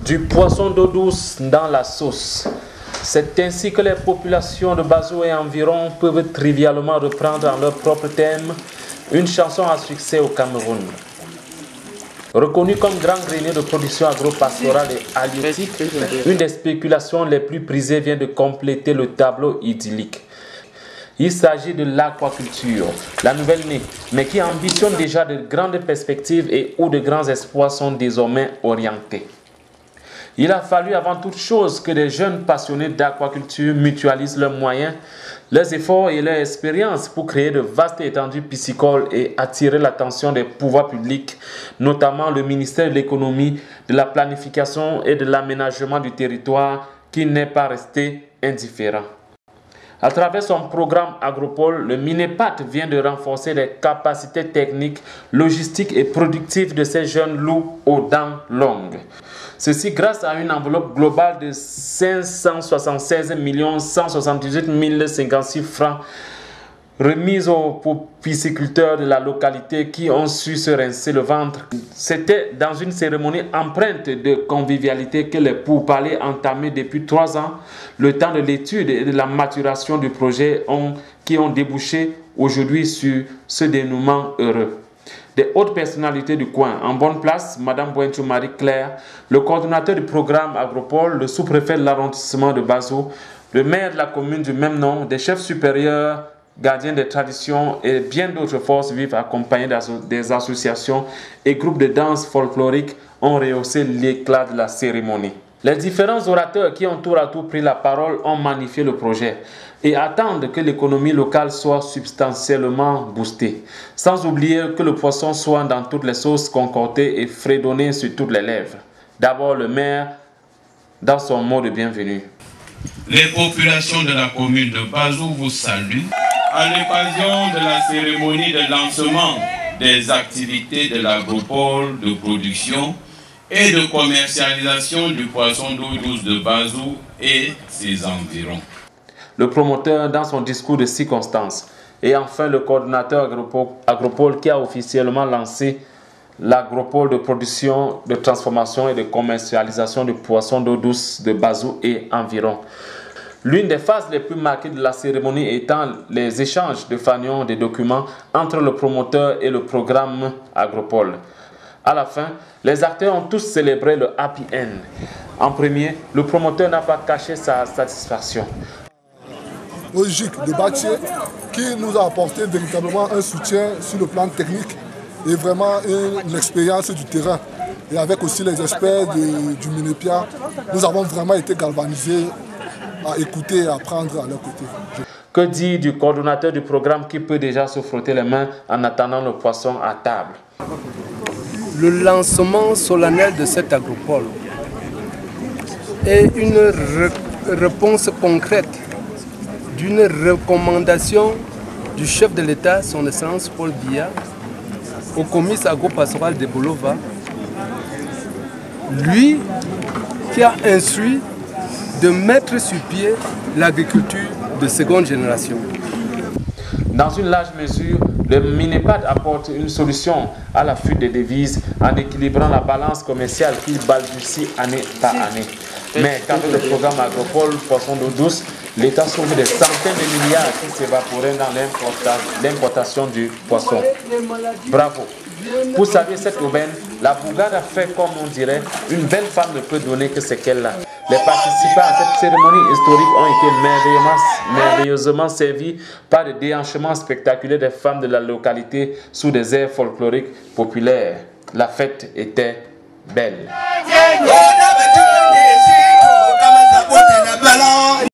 Du poisson d'eau douce dans la sauce. C'est ainsi que les populations de Bazou et environ peuvent trivialement reprendre en leur propre thème une chanson à succès au Cameroun. Reconnu comme grand grenier de production agro-pastorale et halieutique, une des spéculations les plus prisées vient de compléter le tableau idyllique. Il s'agit de l'aquaculture, la nouvelle-née, mais qui ambitionne déjà de grandes perspectives et où de grands espoirs sont désormais orientés. Il a fallu avant toute chose que des jeunes passionnés d'aquaculture mutualisent leurs moyens, leurs efforts et leurs expériences pour créer de vastes étendues piscicoles et attirer l'attention des pouvoirs publics, notamment le ministère de l'économie, de la planification et de l'aménagement du territoire qui n'est pas resté indifférent. À travers son programme Agropole, le Minepat vient de renforcer les capacités techniques, logistiques et productives de ces jeunes loups aux dents longues. Ceci grâce à une enveloppe globale de 576 178 056 francs remise aux pisciculteurs de la localité qui ont su se rincer le ventre. C'était dans une cérémonie empreinte de convivialité que les pourparlers entamés depuis 3 ans, le temps de l'étude et de la maturation du projet qui ont débouché aujourd'hui sur ce dénouement heureux. Des hautes personnalités du coin, en bonne place, Mme Bointou Marie-Claire, le coordonnateur du programme Agropole, le sous-préfet de l'arrondissement de Bazou, le maire de la commune du même nom, des chefs supérieurs, gardiens des traditions et bien d'autres forces vives accompagnées des associations et groupes de danse folklorique ont rehaussé l'éclat de la cérémonie. Les différents orateurs qui ont tour à tour pris la parole ont magnifié le projet et attendent que l'économie locale soit substantiellement boostée, sans oublier que le poisson soit dans toutes les sauces concoctées et fredonné sur toutes les lèvres. D'abord le maire dans son mot de bienvenue. Les populations de la commune de Bazou vous saluent à l'occasion de la cérémonie de lancement des activités de l'agropole de production et de commercialisation du poisson d'eau douce de Bazou et ses environs. Le promoteur dans son discours de circonstance et enfin le coordonnateur agropole qui a officiellement lancé l'agropole de production, de transformation et de commercialisation du poisson d'eau douce de Bazou et environ. L'une des phases les plus marquées de la cérémonie étant les échanges de fanions des documents entre le promoteur et le programme Agropole. À la fin, les acteurs ont tous célébré le happy end. En premier, le promoteur n'a pas caché sa satisfaction. Logique de Bâtier qui nous a apporté véritablement un soutien sur le plan technique et vraiment une expérience du terrain. Et avec aussi les experts du Minepia, nous avons vraiment été galvanisés à écouter et à apprendre à leur côté. Que dire du coordonnateur du programme qui peut déjà se frotter les mains en attendant le poisson à table? Le lancement solennel de cette agropole est une réponse concrète d'une recommandation du chef de l'État, son Excellence Paul Biya, au comice agro-pastoral de Bolova, lui qui a instruit de mettre sur pied l'agriculture de seconde génération. Dans une large mesure, le Minepat apporte une solution à la fuite des devises en équilibrant la balance commerciale qui balbutie année par année. Mais qu'avec le programme Agropole Poisson d'eau douce, l'État sauve des centaines de milliards qui s'évaporaient dans l'importation du poisson. Bravo! Pour saluer cette aubaine, la bourgade a fait, comme on dirait, une belle femme ne peut donner que ce qu'elle a. Les participants à cette cérémonie historique ont été merveilleusement servis par des déhanchements spectaculaires des femmes de la localité sous des airs folkloriques populaires. La fête était belle.